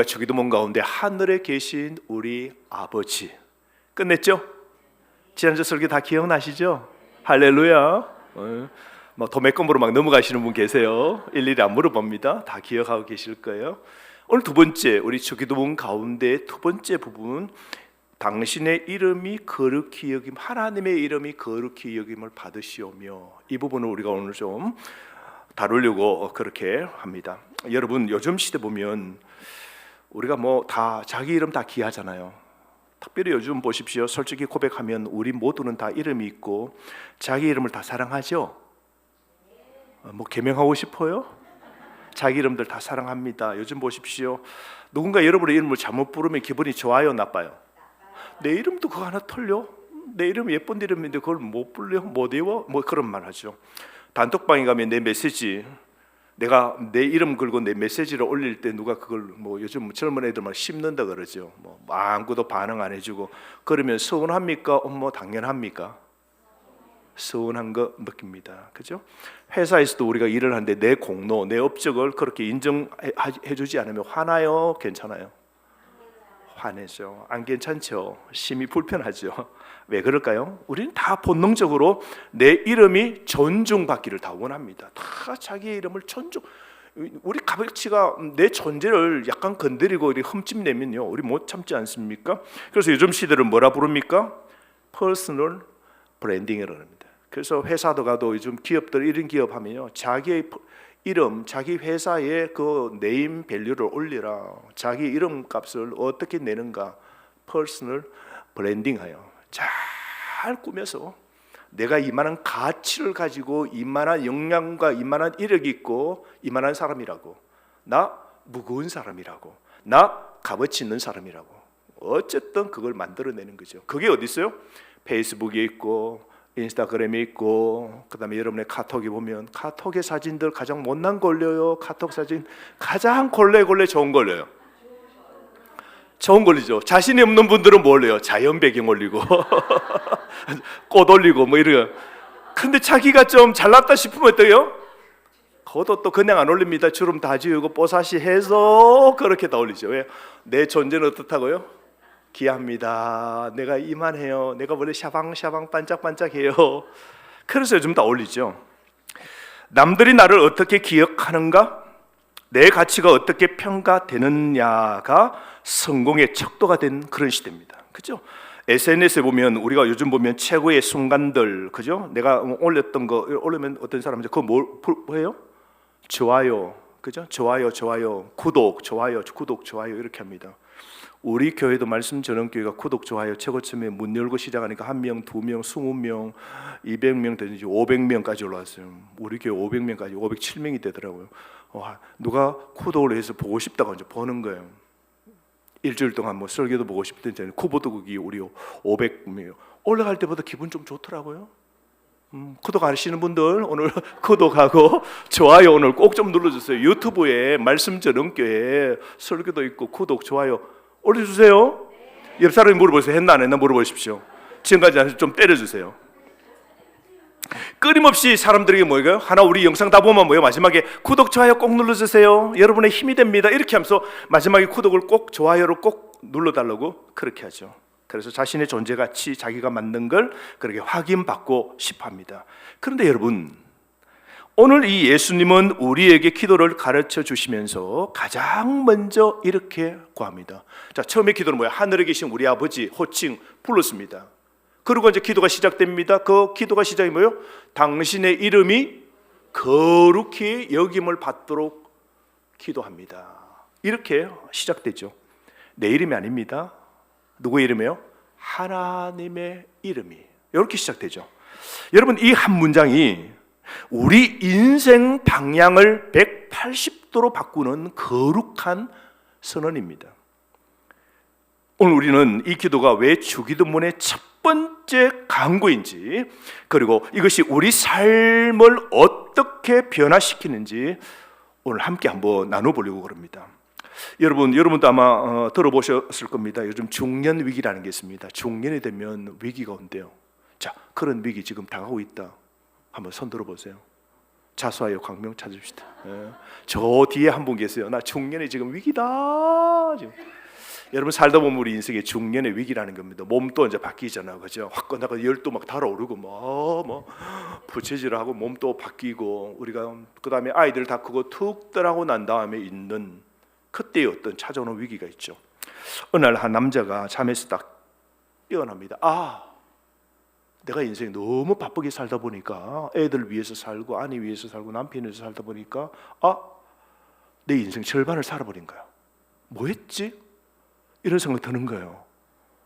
주기도문 가운데 하늘에 계신 우리 아버지. 끝냈죠? 지난주 설교 다 기억나시죠? 할렐루야. 뭐 도매금으로 막 넘어가시는 분 계세요. 일일이 안 물어봅니다. 다 기억하고 계실 거예요. 오늘 두 번째, 우리 주기도문 가운데 두 번째 부분, 당신의 이름이 거룩히 여김, 하나님의 이름이 거룩히 여김을 받으시오며, 이 부분을 우리가 오늘 좀 다루려고 그렇게 합니다. 여러분, 요즘 시대 보면 우리가 뭐 다 자기 이름 다 귀하잖아요. 특별히 요즘 보십시오. 솔직히 고백하면 우리 모두는 다 이름이 있고 자기 이름을 다 사랑하죠. 뭐 개명하고 싶어요? 자기 이름들 다 사랑합니다. 요즘 보십시오. 누군가 여러분의 이름을 잘못 부르면 기분이 좋아요, 나빠요? 내 이름도 그거 하나 틀려? 내 이름 예쁜 이름인데 그걸 못 불려? 못 외워? 뭐 그런 말 하죠. 단톡방에 가면 내 메시지, 내가 내 이름 걸고 내 메시지를 올릴 때 누가 그걸 뭐 요즘 젊은 애들만 씹는다 그러죠. 뭐 아무것도 반응 안 해주고 그러면 서운합니까? 뭐 당연합니까? 서운한 거 느낍니다. 그죠? 회사에서도 우리가 일을 하는데 내 공로, 내 업적을 그렇게 인정해주지 않으면 화나요? 괜찮아요? 화내죠. 안 괜찮죠. 심히 불편하죠. 왜 그럴까요? 우리는 다 본능적으로 내 이름이 존중받기를 다 원합니다. 다 자기 이름을 존중. 우리 값어치가 내 존재를 약간 건드리고 흠집내면요, 우리 못 참지 않습니까? 그래서 요즘 시대를 뭐라 부릅니까? 퍼스널 브랜딩이라고 합니다. 그래서 회사도 가도 요즘 기업들, 이런 기업 하면요, 자기의 이름, 자기 회사의 그 네임 밸류를 올리라. 자기 이름 값을 어떻게 내는가, 퍼스널 브랜딩하여 잘 꾸며서 내가 이만한 가치를 가지고 이만한 역량과 이만한 이력이 있고 이만한 사람이라고, 나 무거운 사람이라고, 나 값어치 있는 사람이라고, 어쨌든 그걸 만들어내는 거죠. 그게 어디 있어요? 페이스북에 있고 인스타그램에 있고, 그 다음에 여러분의 카톡에 보면 카톡의 사진들 가장 못난 거 올려요. 카톡 사진 가장 골래 좋은 거 올려요. 좋은 거 올리죠. 자신이 없는 분들은 뭐 올려요? 자연 배경 올리고 꽃 올리고 뭐 이래요. 근데 자기가 좀 잘났다 싶으면 어때요? 그것도 또 그냥 안 올립니다. 주름 다 지우고 뽀사시 해서 그렇게 다 올리죠. 왜? 내 존재는 어떻다고요? 귀합니다. 내가 이만해요. 내가 원래 샤방샤방 반짝반짝해요. 그래서 요즘 다 올리죠. 남들이 나를 어떻게 기억하는가, 내 가치가 어떻게 평가되느냐가 성공의 척도가 된 그런 시대입니다. 그죠? SNS에 보면, 우리가 요즘 보면 최고의 순간들, 그죠? 내가 올렸던 거 올리면 어떤 사람은 그거 뭐예요? 좋아요, 그죠? 좋아요, 구독, 좋아요, 이렇게 합니다. 우리 교회도 말씀 전원교회가 구독, 좋아요 최고 처음에 문 열고 시작하니까 1명, 2명, 20명, 200명 되는지 500명까지 올라왔어요. 우리 교회 500명까지 507명이 되더라고요. 누가 구독을 해서 보고 싶다고 이제 보는 거예요. 일주일 동안 뭐 설교도 보고 싶던지, 구독국이 우리 500명이요. 올라갈 때보다 기분 좀 좋더라고요. 구독 안 하시는 분들 오늘 구독하고 좋아요 오늘 꼭 좀 눌러주세요. 유튜브에 말씀 전원교회 설교도 있고 구독, 좋아요 올려주세요. 옆 사람이 물어보세요. 했나 안 했나 물어보십시오. 지금까지 안 해서 좀 때려주세요. 끊임없이 사람들에게 뭐예요? 하나 우리 영상 다 보면 뭐예요? 마지막에 구독, 좋아요 꼭 눌러주세요. 여러분의 힘이 됩니다. 이렇게 하면서 마지막에 구독을 꼭, 좋아요를 꼭 눌러달라고 그렇게 하죠. 그래서 자신의 존재 가치, 자기가 만든 걸 그렇게 확인받고 싶어합니다. 그런데 여러분, 오늘 이 예수님은 우리에게 기도를 가르쳐 주시면서 가장 먼저 이렇게 구합니다. 자, 처음에 기도는 뭐예요? 하늘에 계신 우리 아버지 호칭 불렀습니다. 그리고 이제 기도가 시작됩니다. 그 기도가 시작이 뭐예요? 당신의 이름이 거룩히 여김을 받도록 기도합니다. 이렇게 시작되죠. 내 이름이 아닙니다. 누구의 이름이에요? 하나님의 이름이. 이렇게 시작되죠. 여러분, 이 한 문장이 우리 인생 방향을 180도로 바꾸는 거룩한 선언입니다. 오늘 우리는 이 기도가 왜 주기도문의 첫 번째 강구인지, 그리고 이것이 우리 삶을 어떻게 변화시키는지 오늘 함께 한번 나눠보려고 합니다. 여러분도 아마 들어보셨을 겁니다. 요즘 중년 위기라는 게 있습니다. 중년이 되면 위기가 온대요. 자, 그런 위기 지금 당하고 있다. 한번 손 들어보세요. 자수하여 광명 찾읍시다. 저 뒤에 한 분 계세요. 나 중년에 지금 위기다. 지금. 여러분 살다 보면 우리 인생의 중년의 위기라는 겁니다. 몸도 이제 바뀌잖아요, 그죠? 확 끝나고 열도 막 달아오르고 뭐 부채질하고 몸도 바뀌고 우리가 그 다음에 아이들 다 크고 툭 떠나고 난 다음에 있는 그때의 어떤 찾아오는 위기가 있죠. 어느 날 한 남자가 잠에서 딱 깨어납니다. 내가 인생에 너무 바쁘게 살다 보니까 애들 위해서 살고 아내 위해서 살고 남편 위해서 살다 보니까 내 인생 절반을 살아버린 거야. 뭐 했지? 이런 생각이 드는 거예요.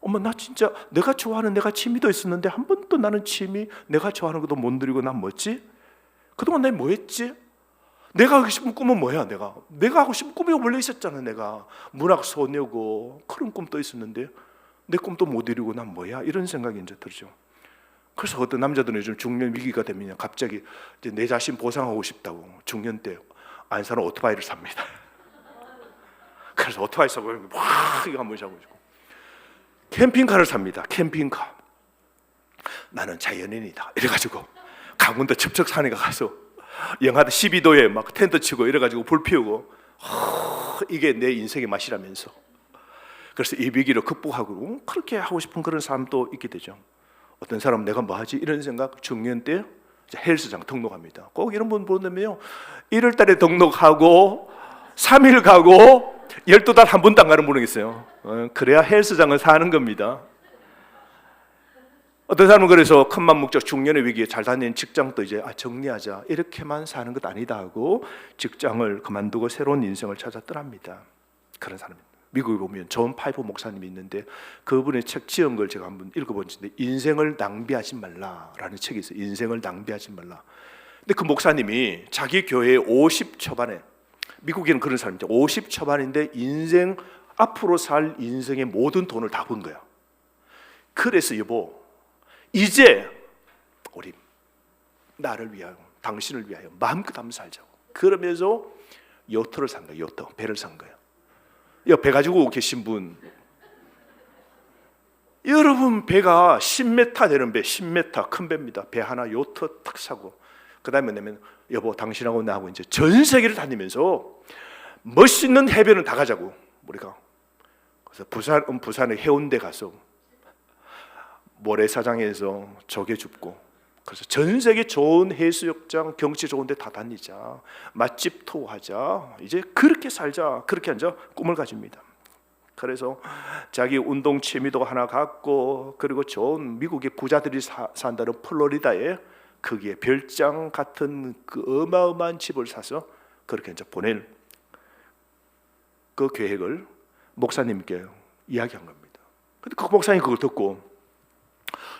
엄마, 나 진짜 내가 좋아하는 내가 취미도 있었는데 한 번도 나는 취미 내가 좋아하는 것도 못 누리고 난 뭐지? 그동안 내가 뭐 했지? 내가 하고 싶은 꿈은 뭐야? 내가 하고 싶은 꿈이 원래 있었잖아. 내가 문학 소녀고 그런 꿈도 있었는데 내 꿈도 못 이루고 난 뭐야? 이런 생각이 이제 들죠. 그래서 어떤 남자들은 요즘 중년 위기가 되면 갑자기 이제 내 자신 보상하고 싶다고 중년 때 안 사는 오토바이를 삽니다. 그래서 오토바이 사고 이거 한번 사고 싶고 캠핑카를 삽니다. 캠핑카. 나는 자연인이다. 이래가지고 강원도 첩척산에 가서 영하도 12도에 막 텐트 치고 이래가지고 불 피우고 이게 내 인생의 맛이라면서. 그래서 이 위기를 극복하고 그렇게 하고 싶은 그런 사람도 있게 되죠. 어떤 사람은 내가 뭐 하지? 이런 생각 중년 때 헬스장 등록합니다. 꼭 이런 분 보면요 1월 달에 등록하고 3일 가고 12달 한 번도 안 가는 분이 있어요. 그래야 헬스장을 사는 겁니다. 어떤 사람은 그래서 큰맘 먹자 중년의 위기에 잘 다니는 직장도 이제 정리하자 이렇게만 사는 것 아니다 하고 직장을 그만두고 새로운 인생을 찾아 떠납니다. 그런 사람입니다. 미국에 보면 존 파이퍼 목사님이 있는데 그분의 책 지은 걸 제가 한번 읽어본는데 인생을 낭비하지 말라라는 책이 있어요. 인생을 낭비하지 말라. 근데 그 목사님이 자기 교회 50 초반에 미국에는 그런 사람이죠. 50 초반인데 인생 앞으로 살 인생의 모든 돈을 다 번 거야. 그래서 여보 이제 우리 나를 위하여 당신을 위하여 마음껏 한번 살자고 그러면서 요트를 산 거야. 요트 배를 산 거야. 배 가지고 계신 분 여러분 배가 10m 되는 배 10m 큰 배입니다. 배 하나 요트 탁 사고 그 다음에 내면 여보 당신하고 나하고 이제 전 세계를 다니면서 멋있는 해변을 다 가자고 우리가. 그래서 부산의 해운대 가서 모래사장에서 조개 줍고 그래서 전 세계 좋은 해수욕장 경치 좋은 데 다 다니자 맛집 투어하자 이제 그렇게 살자 그렇게 앉아 꿈을 가집니다. 그래서 자기 운동 취미도 하나 갖고 그리고 좋은 미국의 부자들이 산다는 플로리다에 거기에 별장 같은 그 어마어마한 집을 사서 그렇게 이제 보낼 그 계획을 목사님께 이야기한 겁니다. 근데 그 목사님이 그걸 듣고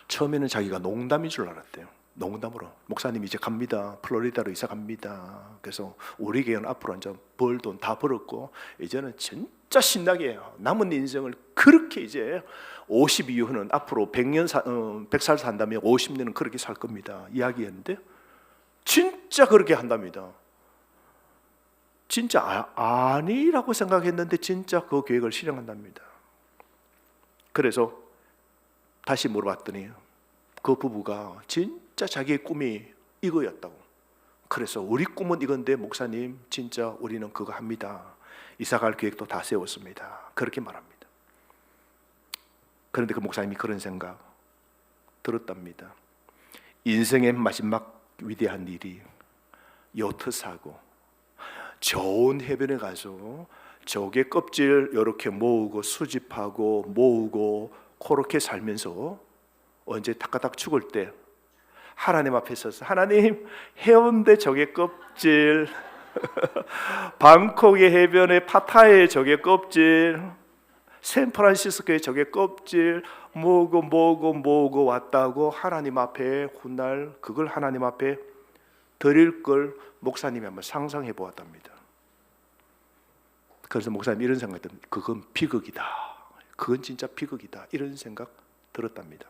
처음에는 자기가 농담인 줄 알았대요. 농담으로 목사님 이제 갑니다. 플로리다로 이사 갑니다. 그래서 우리 교회는 앞으로 이제 벌 돈 다 벌었고 이제는 진짜 신나게 해요. 남은 인생을 그렇게 이제 50 이후는 앞으로 100살 산다면 50년은 그렇게 살 겁니다. 이야기했는데 진짜 그렇게 한답니다. 진짜 아니라고 생각했는데 진짜 그 계획을 실행한답니다. 그래서 다시 물어봤더니 그 부부가 진짜 자기의 꿈이 이거였다고. 그래서 우리 꿈은 이건데 목사님 진짜 우리는 그거 합니다. 이사갈 계획도 다 세웠습니다. 그렇게 말합니다. 그런데 그 목사님이 그런 생각 들었답니다. 인생의 마지막 위대한 일이 요트 사고 좋은 해변에 가서 조개 껍질 이렇게 모으고 수집하고 모으고 그렇게 살면서 언제 타까닥 죽을 때 하나님 앞에 서서 하나님 해운대 조개 껍질 방콕의 해변에 파타야의 조개 껍질 샌프란시스코의 조개 껍질 모으고 왔다고 하나님 앞에 훗날 그걸 하나님 앞에 드릴 걸 목사님이 한번 상상해 보았답니다. 그래서 목사님 이런 생각이 듭니다. 그건 비극이다. 그건 진짜 비극이다. 이런 생각 들었답니다.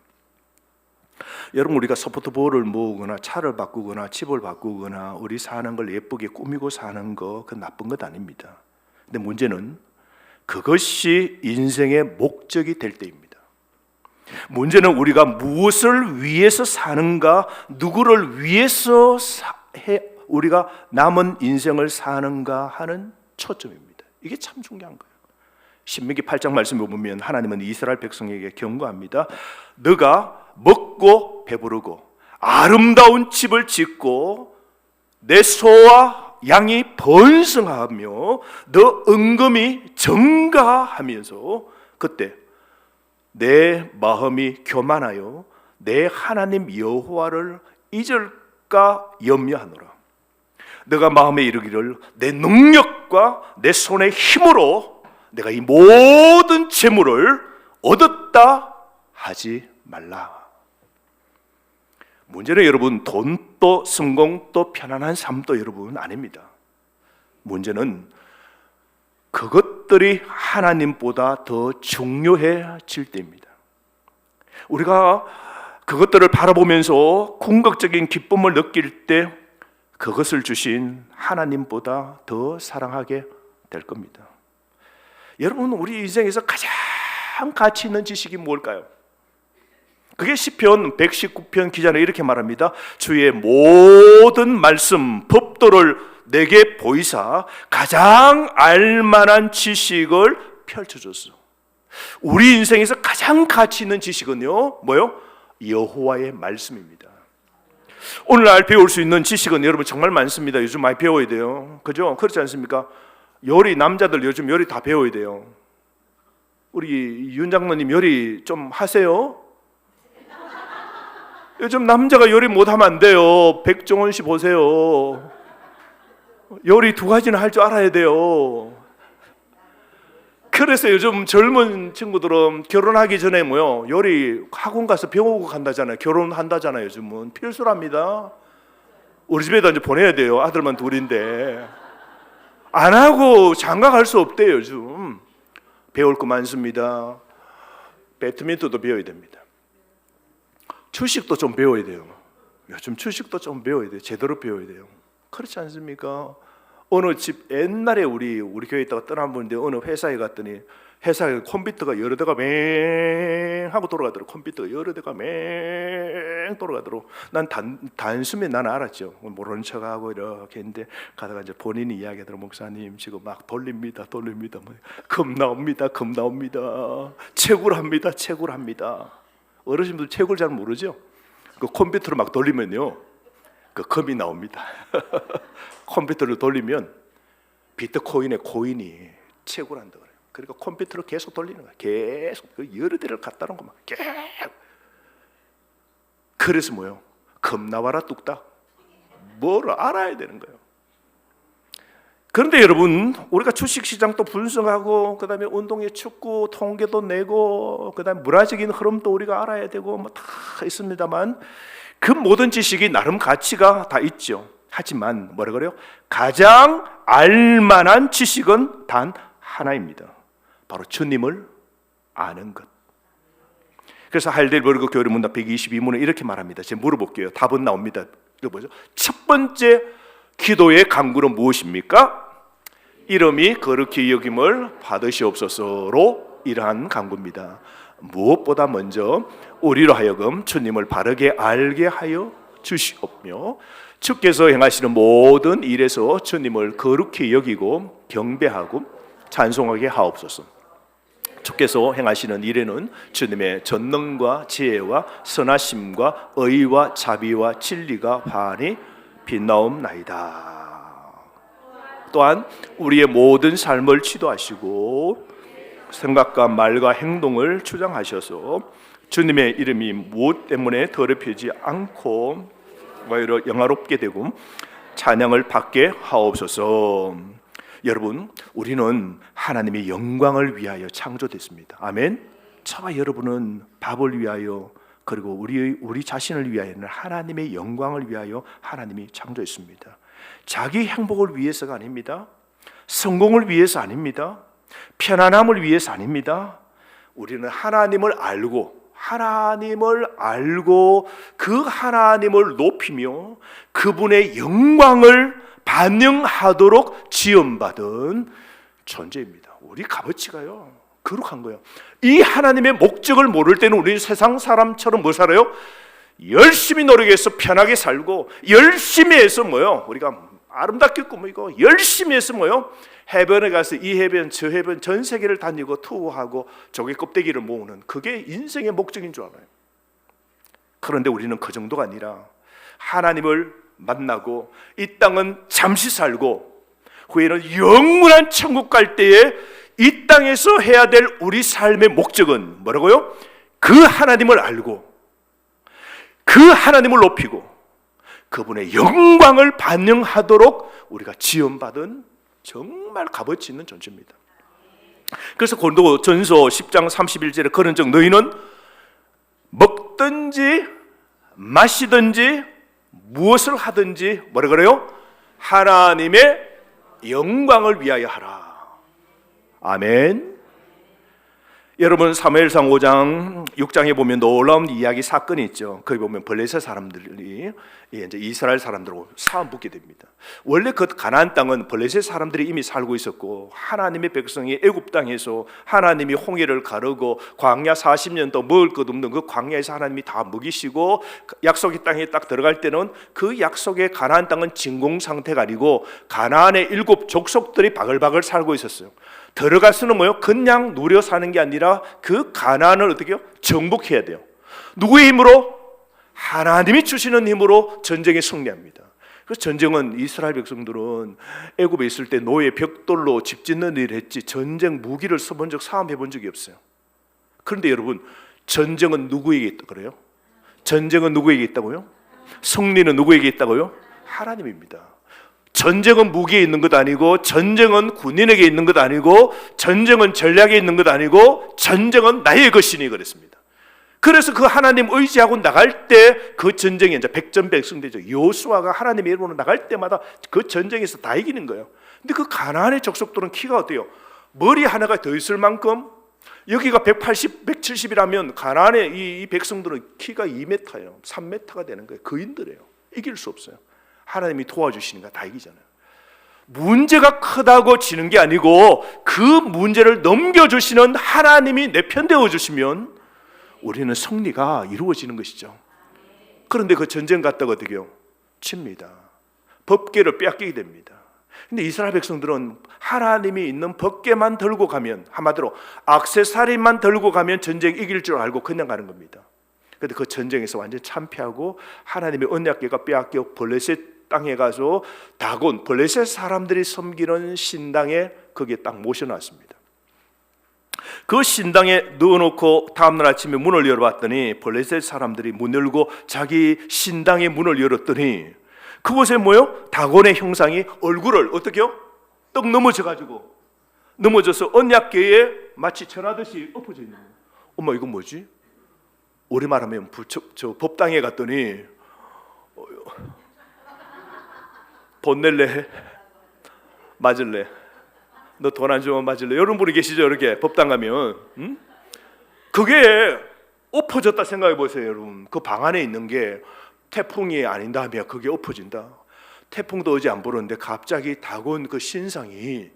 여러분 우리가 소프트볼을 모으거나 차를 바꾸거나 집을 바꾸거나 우리 사는 걸 예쁘게 꾸미고 사는 거 그건 나쁜 것 아닙니다. 근데 문제는 그것이 인생의 목적이 될 때입니다. 문제는 우리가 무엇을 위해서 사는가 누구를 위해서 우리가 남은 인생을 사는가 하는 초점입니다. 이게 참 중요한 거예요. 신명기 8장 말씀을 보면 하나님은 이스라엘 백성에게 경고합니다. 너가 먹고 배부르고 아름다운 집을 짓고 내 소와 양이 번성하며 너 은금이 증가하면서 그때 내 마음이 교만하여 내 하나님 여호와를 잊을까 염려하노라. 너가 마음에 이르기를 내 능력과 내 손의 힘으로 내가 이 모든 재물을 얻었다 하지 말라. 문제는 여러분 돈도 성공도 편안한 삶도 여러분 아닙니다. 문제는 그것들이 하나님보다 더 중요해질 때입니다. 우리가 그것들을 바라보면서 궁극적인 기쁨을 느낄 때 그것을 주신 하나님보다 더 사랑하게 될 겁니다. 여러분, 우리 인생에서 가장 가치 있는 지식이 뭘까요? 그게 시편 119편 기자는 이렇게 말합니다. 주의 모든 말씀 법도를 내게 보이사 가장 알만한 지식을 펼쳐줬어. 우리 인생에서 가장 가치 있는 지식은요, 뭐요? 여호와의 말씀입니다. 오늘날 배울 수 있는 지식은 여러분 정말 많습니다. 요즘 많이 배워야 돼요. 그죠? 그렇지 않습니까? 요리, 남자들 요즘 요리 다 배워야 돼요. 우리 윤 장로님 요리 좀 하세요? 요즘 남자가 요리 못하면 안 돼요. 백종원 씨 보세요. 요리 2가지는 할 줄 알아야 돼요. 그래서 요즘 젊은 친구들은 결혼하기 전에 뭐요? 요리 학원 가서 배우고 간다잖아요. 결혼한다잖아요. 요즘은 필수랍니다. 우리 집에다 이제 보내야 돼요. 아들만 2인데 안 하고 장가 갈 수 없대요. 요즘 배울 거 많습니다. 배드민턴도 배워야 됩니다. 주식도 좀 배워야 돼요. 요즘 주식도 좀 배워야 돼요. 제대로 배워야 돼요. 그렇지 않습니까? 어느 집 옛날에 우리 교회 있다가 떠난 분인데 어느 회사에 갔더니 회사에 컴퓨터가 여러 대가 맹 하고 돌아가더라고. 컴퓨터가 여러 대가 맹 돌아가더라고. 난 단숨에 난 알았죠. 모르는 척하고 이렇게 했는데 가다가 이제 본인이 이야기하더라고. 목사님 지금 막 돌립니다. 금 나옵니다. 채굴합니다. 어르신들 채굴 잘 모르죠? 그 컴퓨터를 막 돌리면요, 그 금이 나옵니다. 컴퓨터를 돌리면 비트코인의 코인이 채굴한다 그래요. 그러니까 컴퓨터를 계속 돌리는 거야. 계속 그 여러 대를 갖다 놓은 거막 계속. 그래서 뭐요? 금 나와라 뚝딱. 뭐를 알아야 되는 거예요. 그런데 여러분, 우리가 주식시장도 분석하고 그다음에 운동의 축구 통계도 내고 그다음에 문화적인 흐름도 우리가 알아야 되고 뭐 다 있습니다만 그 모든 지식이 나름 가치가 다 있죠. 하지만 뭐라 그래요? 가장 알만한 지식은 단 하나입니다. 바로 주님을 아는 것. 그래서 하이델베르그 교회 문답 122문은 이렇게 말합니다. 제가 물어볼게요. 답은 나옵니다. 이거 뭐죠? 첫 번째 기도의 간구는 무엇입니까? 이름이 거룩히 여김을 받으시옵소서로 이러한 간구입니다. 무엇보다 먼저 우리로 하여금 주님을 바르게 알게 하여 주시옵며 주께서 행하시는 모든 일에서 주님을 거룩히 여기고 경배하고 찬송하게 하옵소서. 주께서 행하시는 일에는 주님의 전능과 지혜와 선하심과 의와 자비와 진리가 환히 빛나옵나이다. 또한 우리의 모든 삶을 치도하시고 생각과 말과 행동을 주장하셔서 주님의 이름이 무엇 때문에 더럽히지 않고 오히려 영화롭게 되고 찬양을 받게 하옵소서. 여러분, 우리는 하나님의 영광을 위하여 창조됐습니다. 아멘. 저와 여러분은 밥을 위하여 그리고 우리 자신을 위하여는 하나님의 영광을 위하여 하나님이 창조했습니다. 자기 행복을 위해서가 아닙니다. 성공을 위해서 아닙니다. 편안함을 위해서 아닙니다. 우리는 하나님을 알고 그 하나님을 높이며 그분의 영광을 반영하도록 지음받은 존재입니다. 우리 값어치가요 거룩한 거예요. 이 하나님의 목적을 모를 때는 우리는 세상 사람처럼 뭐 살아요? 열심히 노력해서 편하게 살고, 열심히 해서 뭐요? 우리가 아름답게 꾸미고, 열심히 해서 뭐요? 해변에 가서 이 해변 저 해변 전 세계를 다니고 투어하고 조개 껍데기를 모으는, 그게 인생의 목적인 줄 알아요. 그런데 우리는 그 정도가 아니라 하나님을 만나고 이 땅은 잠시 살고 후에는 영원한 천국 갈 때에 이 땅에서 해야 될 우리 삶의 목적은 뭐라고요? 그 하나님을 알고 그 하나님을 높이고 그분의 영광을 반영하도록 우리가 지원받은 정말 값어치 있는 존재입니다. 그래서 고린도전서 10장 31절에 그런즉 너희는 먹든지 마시든지 무엇을 하든지 뭐라 그래요? 하나님의 영광을 위하여 하라. 아멘. 여러분 사무엘상 5장 6장에 보면 놀라운 이야기 사건이 있죠. 거기 보면 블레셋 사람들이 이제 이스라엘 사람들하고 싸움 붙게 됩니다. 원래 그 가나안 땅은 블레셋 사람들이 이미 살고 있었고 하나님의 백성이 애굽 땅에서 하나님이 홍해를 가르고 광야 40년 또 먹을 것 없는 그 광야에서 하나님이 다 먹이시고 약속의 땅에 딱 들어갈 때는 그 약속의 가나안 땅은 진공 상태가 아니고 가나안의 7 족속들이 바글바글 살고 있었어요. 들어가서는 뭐요? 그냥 누려 사는 게 아니라 그 가나안을 어떻게 해요? 정복해야 돼요. 누구의 힘으로? 하나님이 주시는 힘으로 전쟁에 승리합니다. 그래서 전쟁은 이스라엘 백성들은 애굽에 있을 때 노예 벽돌로 집 짓는 일을 했지 전쟁 무기를 써본 적, 사움해 본 적이 없어요. 그런데 여러분, 전쟁은 누구에게 있다 그래요? 전쟁은 누구에게 있다고요? 승리는 누구에게 있다고요? 하나님입니다. 전쟁은 무기에 있는 것 아니고, 전쟁은 군인에게 있는 것 아니고, 전쟁은 전략에 있는 것 아니고, 전쟁은 나의 것이니 그랬습니다. 그래서 그 하나님 의지하고 나갈 때 그 전쟁이 이제 백전백승되죠. 여호수아가 하나님의 이름으로 나갈 때마다 그 전쟁에서 다 이기는 거예요. 근데 그 가나안의 족속들은 키가 어때요? 머리 하나가 더 있을 만큼, 여기가 180, 170이라면 가나안의 이 백성들은 키가 2m예요. 3m가 되는 거예요. 거인들이에요. 이길 수 없어요. 하나님이 도와주시니까 다 이기잖아요. 문제가 크다고 지는 게 아니고 그 문제를 넘겨주시는 하나님이 내 편 되어주시면 우리는 승리가 이루어지는 것이죠. 그런데 그 전쟁 갔다가 어떻게 해요? 칩니다. 법궤를 빼앗기게 됩니다. 근데 이스라엘 백성들은 하나님이 있는 법궤만 들고 가면, 한마디로 액세서리만 들고 가면 전쟁 이길 줄 알고 그냥 가는 겁니다. 그런데 그 전쟁에서 완전히 참패하고 하나님의 언약궤가 빼앗겨 블레셋 땅에 가서 다곤, 블레셋 사람들이 섬기는 신당에 거기에 딱 모셔놨습니다. 그 신당에 넣어놓고 다음날 아침에 문을 열어봤더니 블레셋 사람들이 문 열고 자기 신당의 문을 열었더니 그곳에 뭐요? 다곤의 형상이 얼굴을 어떻게 해요? 떡 넘어져가지고 넘어져서 언약궤에 마치 전하듯이 엎어져 있는 거예요. 엄마 이건 뭐지? 우리 말하면 저 법당에 갔더니 돈 낼래? 맞을래? 너 돈 안 주면 맞을래? 이런 분이 계시죠? 이렇게 법당 가면 그게 엎어졌다 생각해 보세요. 여러분, 그 방 안에 있는 게 태풍이 아닌다면 그게 엎어진다. 태풍도 어제 안 불었는데 갑자기 다곤 그 신상이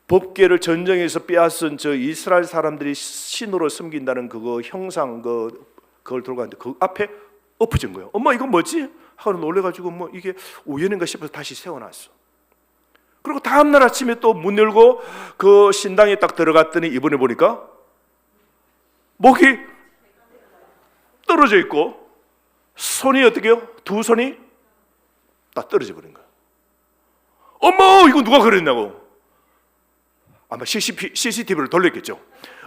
법궤를 전쟁에서 빼앗은 저 이스라엘 사람들이 신으로 섬긴다는 그거 형상 그걸 들고 갔는데 그 앞에 엎어진 거예요. 엄마 이건 뭐지? 하고 놀래가지고 뭐 이게 우연인가 싶어서 다시 세워놨어. 그리고 다음날 아침에 또 문 열고 그 신당에 딱 들어갔더니 이번에 보니까 목이 떨어져 있고 손이 어떻게 해요? 두 손이 딱 떨어져 버린 거야. 엄마 이거 누가 그랬냐고. 아마 CCTV를 돌렸겠죠.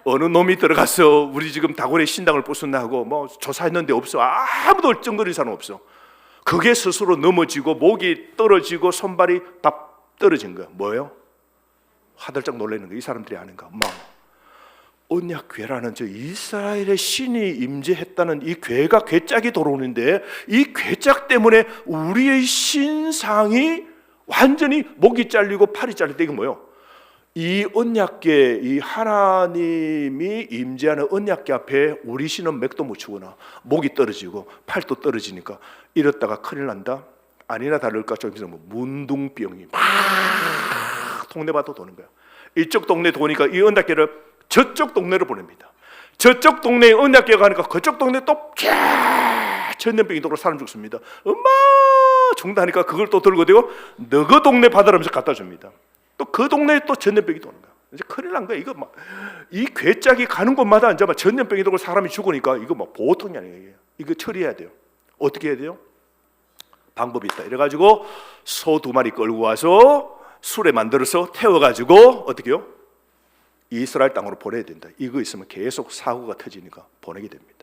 어느 놈이 들어가서 우리 지금 다곤의 신당을 부쉈나 하고 뭐 조사했는데 없어. 아무도 얼쩡거리는 사람 없어. 그게 스스로 넘어지고 목이 떨어지고 손발이 다 떨어진 거야. 뭐예요? 화들짝 놀라는 거야. 이 사람들이 아는가? 엄마, 언약궤라는 저 이스라엘의 신이 임재했다는 이 궤가 궤짝이 돌아오는데 이 궤짝 때문에 우리의 신상이 완전히 목이 잘리고 팔이 잘릴 때 이거 뭐예요? 이 언약궤, 이 하나님이 임재하는 언약궤 앞에 우리 신은 맥도 못 추거나 목이 떨어지고 팔도 떨어지니까 이랬다가 큰일 난다? 아니나 다를까 좀 있으면 문둥병이 막 동네마다 도는 거야. 이쪽 동네 도니까 이 언약궤를 저쪽 동네로 보냅니다. 저쪽 동네에 언약궤가 가니까 그쪽 동네 또 전염병이 들어 사람 죽습니다. 엄마 죽다니까 그걸 또 들고 되고 너그 동네 받으라면서 갖다 줍니다. 또 그 동네에 또 전염병이 도는 거야. 이제 큰일 난 거야. 이거 막 이 괴짝이 가는 곳마다 이제 막 전염병이 들고 사람이 죽으니까 이거 막 보통이 아니에요. 이거 처리해야 돼요. 어떻게 해야 돼요? 방법이 있다. 이래가지고 소 2마리 끌고 와서 수레 만들어서 태워가지고 어떻게 해요? 이스라엘 땅으로 보내야 된다. 이거 있으면 계속 사고가 터지니까 보내게 됩니다.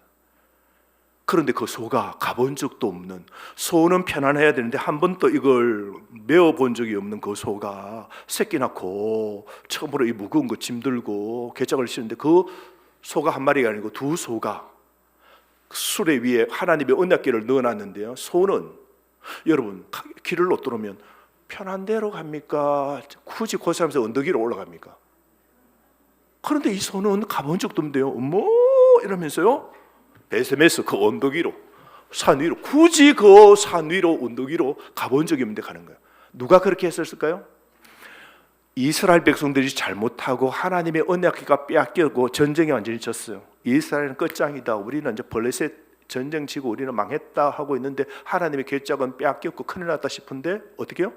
그런데 그 소가 가본 적도 없는, 소는 편안해야 되는데 한 번도 이걸 메어본 적이 없는 그 소가 새끼 낳고 처음으로 이 무거운 거 짐 들고 괴짝을 씌우는데 그 소가 한 마리가 아니고 2소가 수레 위에 하나님의 언약궤를 넣어놨는데요, 소는 여러분 길을 못 들어오면 편한 데로 갑니까? 굳이 고생하면서 언덕 위로 올라갑니까? 그런데 이 소는 가본 적도 없는데요, 어머 이러면서요 베세메스 그 언덕 위로, 산 위로, 굳이 그 산 위로 언덕 위로 가본 적이 없는데 가는 거예요. 누가 그렇게 했었을까요? 이스라엘 백성들이 잘못하고 하나님의 언약궤가 빼앗기고 전쟁에 완전히 졌어요. 이스라엘은 끝장이다, 우리는 이제 블레셋 전쟁 치고 우리는 망했다 하고 있는데 하나님의 궤짝은 빼앗겼고 큰일 났다 싶은데 어떻게 해요?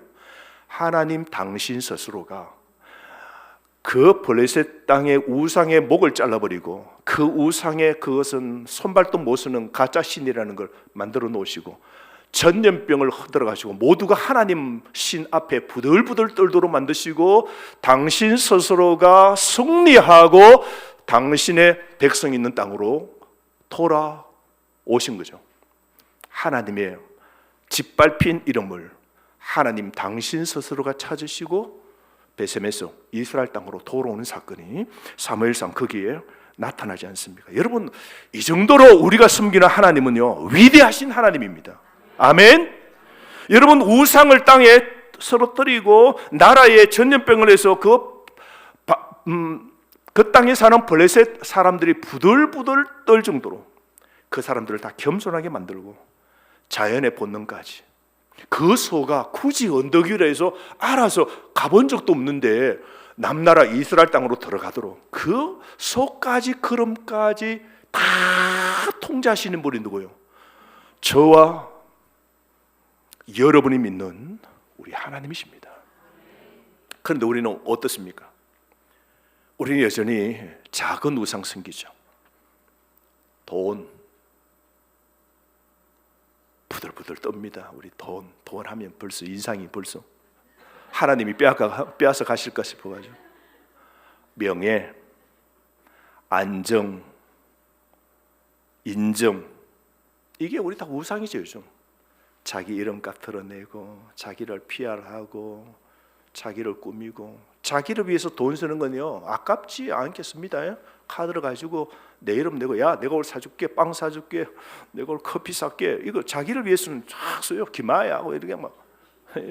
하나님 당신 스스로가 그 블레셋 땅의 우상의 목을 잘라버리고 그 우상의 그것은 손발도 못 쓰는 가짜 신이라는 걸 만들어 놓으시고 전염병을 흔들어 가지고 모두가 하나님 신 앞에 부들부들 떨도록 만드시고 당신 스스로가 승리하고 당신의 백성이 있는 땅으로 돌아오신 거죠. 하나님의 짓밟힌 이름을 하나님 당신 스스로가 찾으시고 베세메스 이스라엘 땅으로 돌아오는 사건이 사무엘상 거기에 나타나지 않습니까? 여러분, 이 정도로 우리가 섬기는 하나님은요 위대하신 하나님입니다. 아멘. 여러분, 우상을 땅에 쓰러뜨리고 나라에 전염병을 해서 그 땅에 사는 블레셋 사람들이 부들부들 떨 정도로 그 사람들을 다 겸손하게 만들고 자연의 본능까지, 그 소가 굳이 언덕 위로 해서 알아서 가본 적도 없는데 남나라 이스라엘 땅으로 들어가도록 그 소까지 걸음까지 다 통제하시는 분이 누구예요? 저와 여러분이 믿는 우리 하나님이십니다. 그런데 우리는 어떻습니까? 우리는 여전히 작은 우상 섬기죠. 돈 부들부들 떱니다. 우리 돈 하면 벌써 인상이 벌써 하나님이 빼앗아 가실까 싶어가지고, 명예, 안정, 인정, 이게 우리 다 우상이죠. 요즘 자기 이름값 드러내고 자기를 PR하고 자기를 꾸미고 자기를 위해서 돈 쓰는 건요 아깝지 않겠습니다. 카드를 가지고 내 이름 내고, 야 내가 오늘 사줄게, 빵 사줄게, 내가 오늘 커피 살게, 이거 자기를 위해서는 쫙 써요. 기마야 하고 이렇게 막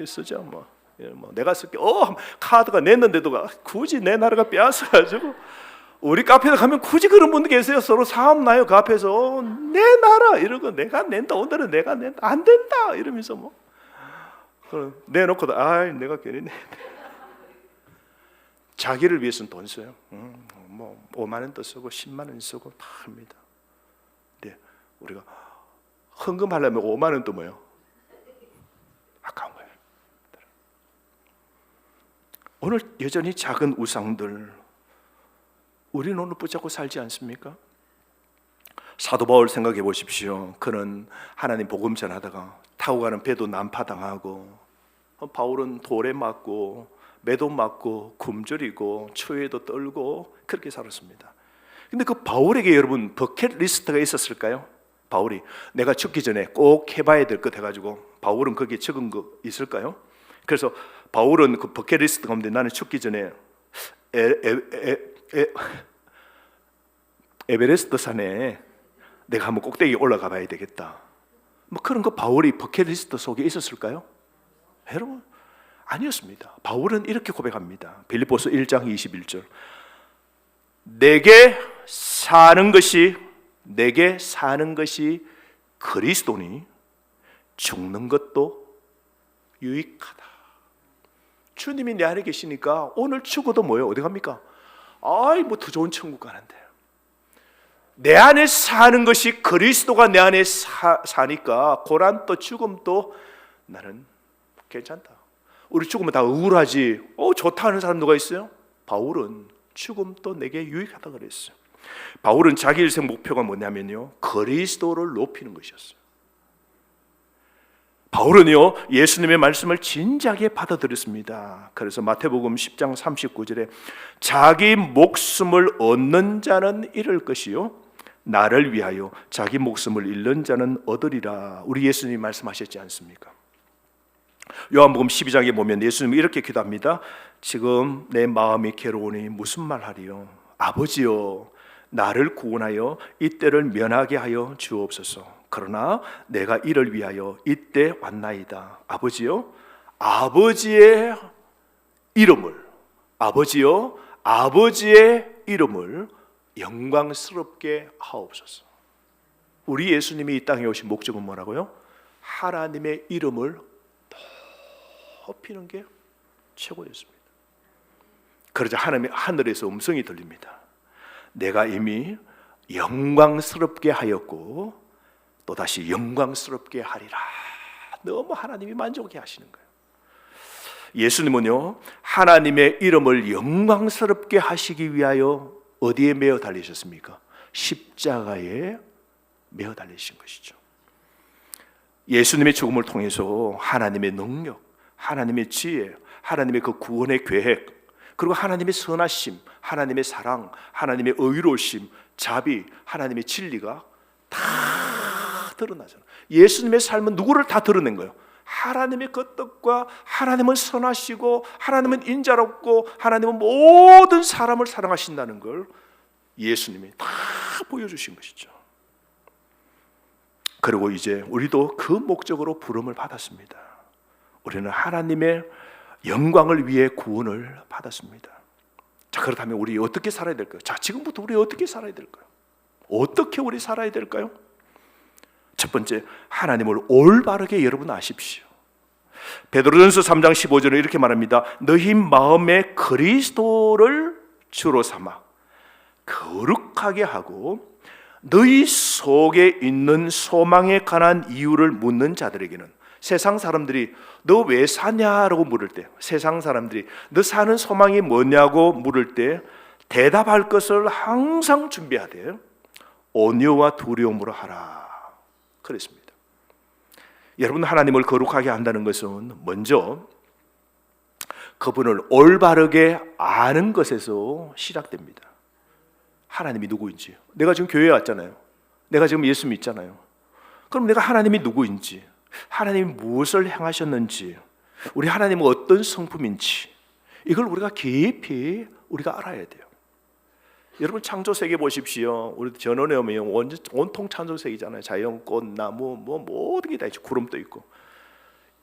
쓰죠. 뭐 내가 쓸게. 카드가 냈는데도 굳이 내 나라가 빼앗아가지고, 우리 카페에 가면 굳이 그런 분들 계세요. 서로 사업 나요. 그 앞에서 내 나라 이러고, 내가 낸다, 오늘은 내가 낸다, 안 된다 이러면서 뭐 내놓고도 내가 괜히 내. 자기를 위해서는 돈 써요. 뭐 5만 원도 쓰고 10만 원 쓰고 다 합니다. 근데 우리가 헌금하려면 5만 원도 뭐요? 아까운 거예요. 오늘 여전히 작은 우상들 우리는 오늘 붙잡고 살지 않습니까? 사도 바울 생각해 보십시오. 그는 하나님 복음 전하다가 타고 가는 배도 난파당하고, 바울은 돌에 맞고 매도 맞고 굶주리고 추위에도 떨고 그렇게 살았습니다. 근데 그 바울에게 여러분 버킷리스트가 있었을까요? 바울이 내가 죽기 전에 꼭 해봐야 될 것 해가지고 바울은 거기에 적은 거 있을까요? 그래서 바울은 그 버킷리스트 가운데 나는 죽기 전에 에베레스트 산에 내가 한번 꼭대기에 올라가 봐야 되겠다, 뭐 그런 거 바울이 버킷리스트 속에 있었을까요? 여러분, 아니었습니다. 바울은 이렇게 고백합니다. 빌립보서 1장 21절. 내게 사는 것이 그리스도니 죽는 것도 유익하다. 주님이 내 안에 계시니까 오늘 죽어도 뭐예요? 어디 갑니까? 뭐 더 좋은 천국 가는데, 내 안에 사는 것이 그리스도가 내 안에 사니까 고난도 죽음도 나는 괜찮다. 우리 죽으면 다 우울하지. 좋다 하는 사람 누가 있어요? 바울은 죽음도 내게 유익하다 그랬어요. 바울은 자기 일생 목표가 뭐냐면요, 그리스도를 높이는 것이었어요. 바울은요, 예수님의 말씀을 진지하게 받아들였습니다. 그래서 마태복음 10장 39절에 자기 목숨을 얻는 자는 잃을 것이요 나를 위하여 자기 목숨을 잃는 자는 얻으리라. 우리 예수님이 말씀하셨지 않습니까? 요한복음 12장에 보면 예수님이 이렇게 기도합니다. 지금 내 마음이 괴로우니 무슨 말하리요? 아버지여, 나를 구원하여 이때를 면하게 하여 주옵소서. 그러나 내가 이를 위하여 이때 왔나이다. 아버지여, 아버지의 이름을, 아버지여, 아버지의 이름을 영광스럽게 하옵소서. 우리 예수님이 이 땅에 오신 목적은 뭐라고요? 하나님의 이름을 높이는 게 최고였습니다. 그러자 하늘에서 음성이 들립니다. 내가 이미 영광스럽게 하였고 또다시 영광스럽게 하리라. 너무 하나님이 만족해 하시는 거예요. 예수님은요, 하나님의 이름을 영광스럽게 하시기 위하여 어디에 매어 달리셨습니까? 십자가에 매어 달리신 것이죠. 예수님의 죽음을 통해서 하나님의 능력, 하나님의 지혜, 하나님의 그 구원의 계획, 그리고 하나님의 선하심, 하나님의 사랑, 하나님의 의로우심, 자비, 하나님의 진리가 다 드러나잖아요. 예수님의 삶은 누구를 다 드러낸 거예요? 하나님의 그 뜻과 하나님은 선하시고 하나님은 인자롭고 하나님은 모든 사람을 사랑하신다는 걸 예수님이 다 보여주신 것이죠. 그리고 이제 우리도 그 목적으로 부름을 받았습니다. 우리는 하나님의 영광을 위해 구원을 받았습니다. 자, 그렇다면 우리 어떻게 살아야 될까요? 자, 지금부터 우리 어떻게 살아야 될까요? 어떻게 우리 살아야 될까요? 첫 번째, 하나님을 올바르게 여러분 아십시오. 베드로전서 3장 15절에 이렇게 말합니다. 너희 마음에 그리스도를 주로 삼아 거룩하게 하고 너희 속에 있는 소망에 관한 이유를 묻는 자들에게는, 세상 사람들이 너 왜 사냐라고 물을 때, 세상 사람들이 너 사는 소망이 뭐냐고 물을 때 대답할 것을 항상 준비하되 온유와 두려움으로 하라 그랬습니다. 여러분, 하나님을 거룩하게 한다는 것은 먼저 그분을 올바르게 아는 것에서 시작됩니다. 하나님이 누구인지, 내가 지금 교회에 왔잖아요. 내가 지금 예수 믿잖아요. 그럼 내가 하나님이 누구인지, 하나님이 무엇을 행하셨는지, 우리 하나님은 어떤 성품인지, 이걸 우리가 깊이 우리가 알아야 돼요. 여러분, 창조세계 보십시오. 우리 전원에 오면 온통 창조세계잖아요. 자연, 꽃, 나무, 모든 게 다 있죠. 구름도 있고.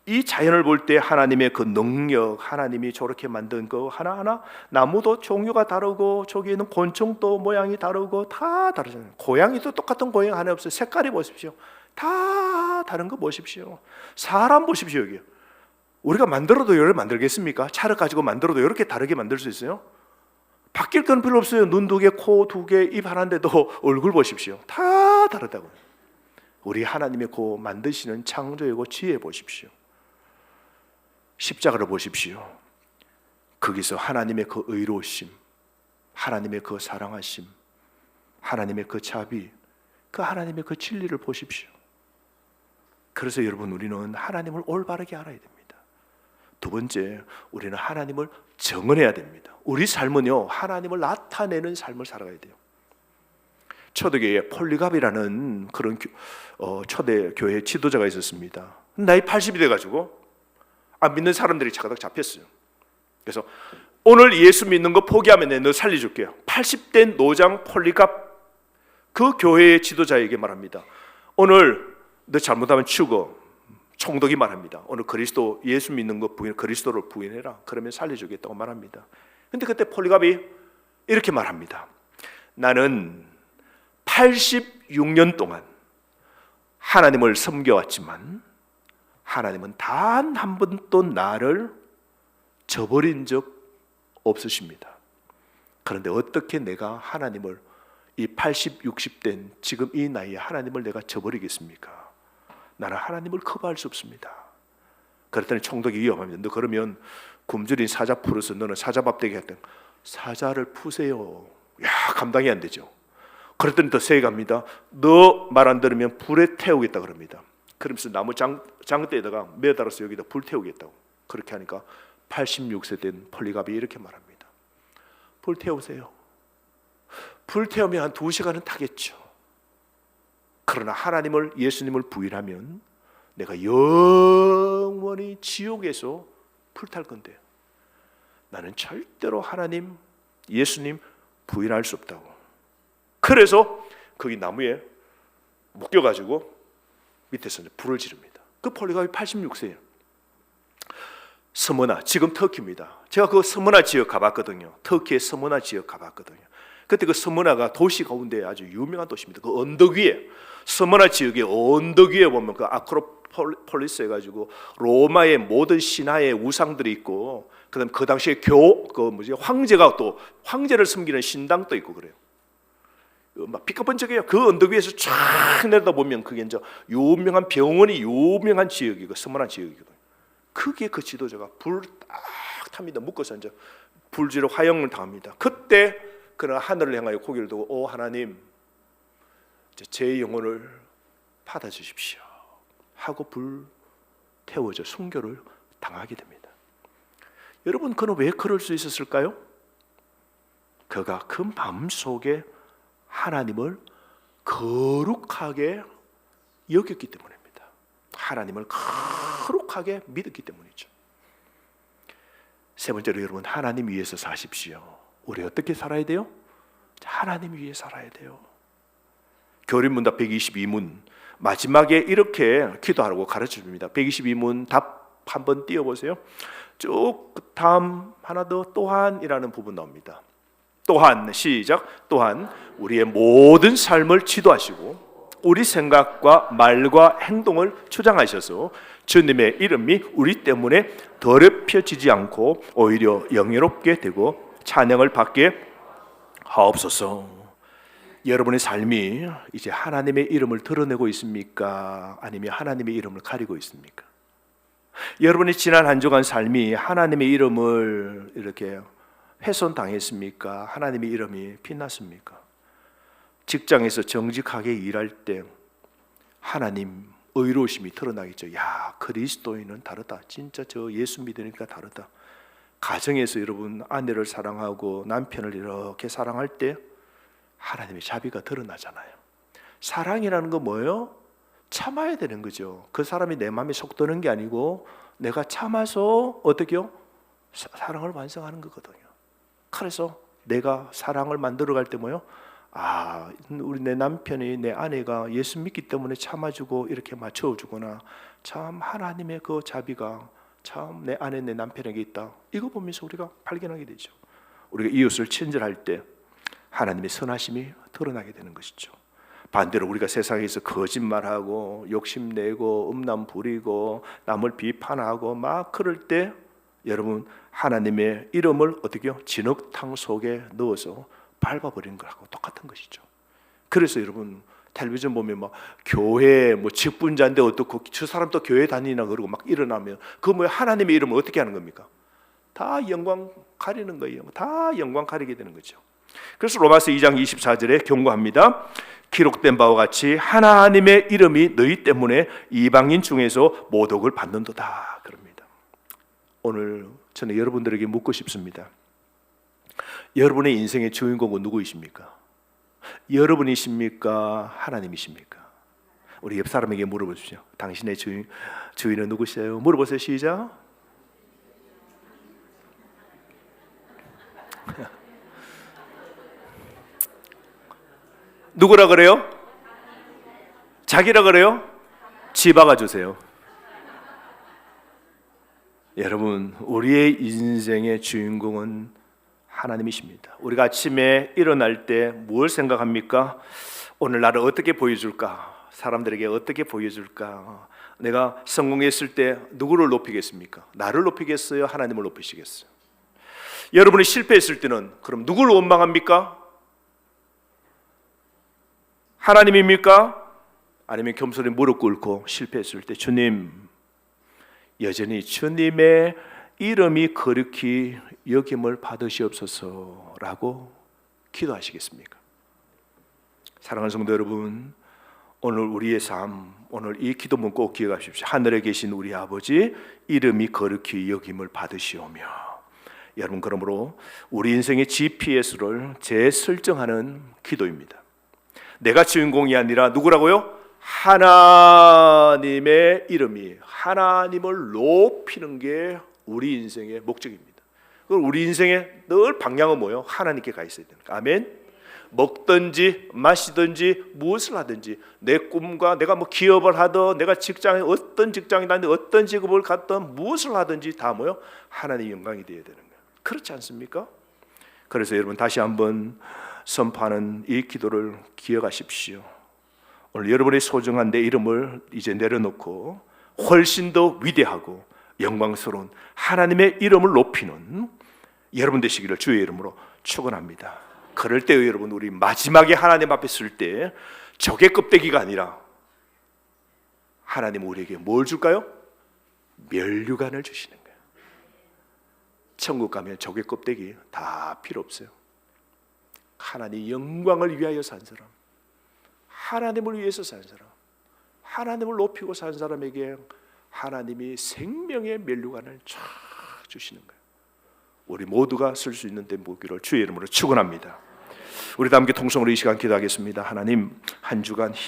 이 자연을 볼 때 하나님의 그 능력, 하나님이 저렇게 만든 거 하나하나, 나무도 종류가 다르고 저기 있는 곤충도 모양이 다르고 다 다르잖아요. 고양이도 똑같은 고양이 하나 없어요. 색깔이 보십시오. 다 다른 거 보십시오. 사람 보십시오. 여기 우리가 만들어도 이렇게 만들겠습니까? 차를 가지고 만들어도 이렇게 다르게 만들 수 있어요? 바뀔 건 별로 없어요. 눈 두 개, 코 두 개, 입 하나인데도 얼굴 보십시오. 다 다르다고. 우리 하나님의 그 만드시는 창조의 그 지혜 보십시오. 십자가를 보십시오. 거기서 하나님의 그 의로우심, 하나님의 그 사랑하심, 하나님의 그 자비, 그 하나님의 그 진리를 보십시오. 그래서 여러분, 우리는 하나님을 올바르게 알아야 됩니다. 두 번째, 우리는 하나님을 정언해야 됩니다. 우리 삶은요, 하나님을 나타내는 삶을 살아가야 돼요. 초대교회에 폴리갑이라는 그런 초대 교회 지도자가 있었습니다. 나이 80이 돼가지고 안 믿는 사람들이 차가닥 잡혔어요. 그래서 오늘 예수 믿는 거 포기하면 내가 너 살려줄게요. 80대 노장 폴리갑 그 교회의 지도자에게 말합니다. 오늘 너 잘못하면 죽어. 총독이 말합니다. 오늘 그리스도, 예수 믿는 거 부인, 그리스도를 부인해라. 그러면 살려주겠다고 말합니다. 근데 그때 폴리갑이 이렇게 말합니다. 나는 86년 동안 하나님을 섬겨왔지만 하나님은 단 한 번도 나를 저버린 적 없으십니다. 그런데 어떻게 내가 하나님을 이 80, 60된 지금 이 나이에 하나님을 내가 저버리겠습니까? 나는 하나님을 커버할 수 없습니다. 그랬더니 총독이 위험합니다. 너 그러면 굶주린 사자 풀어서 너는 사자밥 되게 했던 사자를 푸세요. 야, 감당이 안 되죠. 그랬더니 더 세게 갑니다. 너 말 안 들으면 불에 태우겠다 그럽니다. 그러면서 나무 장대에다가 매달아서 여기다 불 태우겠다고. 그렇게 하니까 86세 된 폴리갑이 이렇게 말합니다. 불 태우세요. 불 태우면 한 2시간은 타겠죠. 그러나 하나님을, 예수님을 부인하면 내가 영원히 지옥에서 불탈 건데요. 나는 절대로 하나님, 예수님 부인할 수 없다고. 그래서 거기 나무에 묶여가지고 밑에서 불을 지릅니다. 그 폴리갑이 86세예요. 스머나, 지금 터키입니다. 제가 그 스머나 지역 가봤거든요. 터키의 스머나 지역 가봤거든요. 그때 그 스머나가 도시 가운데 아주 유명한 도시입니다. 그 언덕 위에, 스머나 지역의 언덕 위에 보면 그 아크로폴리스 해가지고 로마의 모든 신화의 우상들이 있고, 그다음 그 당시에 황제가 또 황제를 섬기는 신당도 있고 그래요. 막 삐까번쩍해요. 그 언덕 위에서 쫙 내려다 보면 그게 이제 유명한 병원이 유명한 지역이고 스머나 지역이거든요. 그게 그 지도자가 불 딱 탑니다. 묶어서 이제 불지로 화형을 당합니다. 그때 그는 하늘을 향하여 고개를 두고 오 하나님, 이제 제 영혼을 받아주십시오 하고 불 태워져 순교를 당하게 됩니다. 여러분, 그는 왜 그럴 수 있었을까요? 그가 그 마음속에 하나님을 거룩하게 여겼기 때문입니다. 하나님을 거룩하게 믿었기 때문이죠. 세 번째로 여러분, 하나님 위해서 사십시오. 우리 어떻게 살아야 돼요? 하나님 위해 살아야 돼요. 교린문답 122문 마지막에 이렇게 기도하라고 가르쳐줍니다. 122문 답 한번 띄워보세요. 쭉 다음 하나 더 또한이라는 부분 나옵니다. 또한, 시작. 또한 우리의 모든 삶을 지도하시고 우리 생각과 말과 행동을 주장하셔서 주님의 이름이 우리 때문에 더럽혀지지 않고 오히려 영예롭게 되고 찬양을 받게 하옵소서. 여러분의 삶이 이제 하나님의 이름을 드러내고 있습니까? 아니면 하나님의 이름을 가리고 있습니까? 여러분이 지난 한 주간 삶이 하나님의 이름을 이렇게 훼손당했습니까? 하나님의 이름이 빛났습니까? 직장에서 정직하게 일할 때 하나님 의로우심이 드러나겠죠. 야, 그리스도인은 다르다. 진짜 저 예수 믿으니까 다르다. 가정에서 여러분 아내를 사랑하고 남편을 이렇게 사랑할 때 하나님의 자비가 드러나잖아요. 사랑이라는 건 뭐예요? 참아야 되는 거죠. 그 사람이 내 마음에 속 드는 게 아니고 내가 참아서 어떻게요? 사랑을 완성하는 거거든요. 그래서 내가 사랑을 만들어갈 때 뭐예요? 아, 우리 내 남편이, 내 아내가 예수 믿기 때문에 참아주고 이렇게 맞춰주구나. 참 하나님의 그 자비가 참 내 아내, 내 남편에게 있다. 이거 보면서 우리가 발견하게 되죠. 우리가 이웃을 친절할 때 하나님의 선하심이 드러나게 되는 것이죠. 반대로 우리가 세상에서 거짓말하고 욕심내고 음란 부리고 남을 비판하고 막 그럴 때 여러분 하나님의 이름을 어떻게요? 진흙탕 속에 넣어서 밟아버리는 거하고 똑같은 것이죠. 그래서 여러분 텔레비전 보면 막 교회 뭐 직분자인데 어떻고 저 사람 또 교회 다니나 그러고 막 일어나면 그 뭐 하나님의 이름을 어떻게 하는 겁니까? 다 영광 가리는 거예요. 다 영광 가리게 되는 거죠. 그래서 로마서 2장 24절에 경고합니다. 기록된 바와 같이 하나님의 이름이 너희 때문에 이방인 중에서 모독을 받는도다 그럽니다. 오늘 저는 여러분들에게 묻고 싶습니다. 여러분의 인생의 주인공은 누구이십니까? 여러분이십니까? 하나님이십니까? 우리 옆 사람에게 물어보십시오. 당신의 주인은 누구시에요? 물어보세요. 시작. 누구라 그래요? 자기라 그래요? 집어가 주세요. 여러분, 우리의 인생의 주인공은 하나님이십니다. 우리가 아침에 일어날 때 무엇을 생각합니까? 오늘 나를 어떻게 보여줄까? 사람들에게 어떻게 보여줄까? 내가 성공했을 때 누구를 높이겠습니까? 나를 높이겠어요? 하나님을 높이시겠어요? 여러분이 실패했을 때는 그럼 누구를 원망합니까? 하나님입니까? 아니면 겸손히 무릎 꿇고 실패했을 때 주님, 여전히 주님의 이름이 거룩히 여김을 받으시옵소서라고 기도하시겠습니까? 사랑하는 성도 여러분, 오늘 우리의 삶, 오늘 이 기도문 꼭 기억하십시오. 하늘에 계신 우리 아버지 이름이 거룩히 여김을 받으시오며. 여러분, 그러므로 우리 인생의 GPS를 재설정하는 기도입니다. 내가 주인공이 아니라 누구라고요? 하나님의 이름이, 하나님을 높이는 게 우리 인생의 목적입니다. 우리 인생의 늘 방향은 뭐예요? 하나님께 가 있어야 되는 거예요. 아멘. 먹든지 마시든지 무엇을 하든지 내 꿈과 내가 뭐 기업을 하든 내가 직장에 어떤 직장이 다니든 어떤 직업을 갖든 무엇을 하든지 다 뭐요? 하나님의 영광이 되어야 되는 거예요. 그렇지 않습니까? 그래서 여러분 다시 한번 선포하는 이 기도를 기억하십시오. 오늘 여러분의 소중한 내 이름을 이제 내려놓고 훨씬 더 위대하고 영광스러운 하나님의 이름을 높이는 여러분 되시기를 주의 이름으로 축원합니다. 그럴 때 여러분, 우리 마지막에 하나님 앞에 설 때 적의 껍데기가 아니라 하나님 우리에게 뭘 줄까요? 면류관을 주시는 거예요. 천국 가면 적의 껍데기 다 필요 없어요. 하나님 영광을 위하여 산 사람, 하나님을 위해서 산 사람, 하나님을 높이고 산 사람에게 하나님이 생명의 면류관을 쫙 주시는 거예요. 우리 모두가 쓸 수 있는 데 보기를 주의 이름으로 축원합니다. 우리 다 함께 통성으로 이 시간 기도하겠습니다. 하나님, 한 주간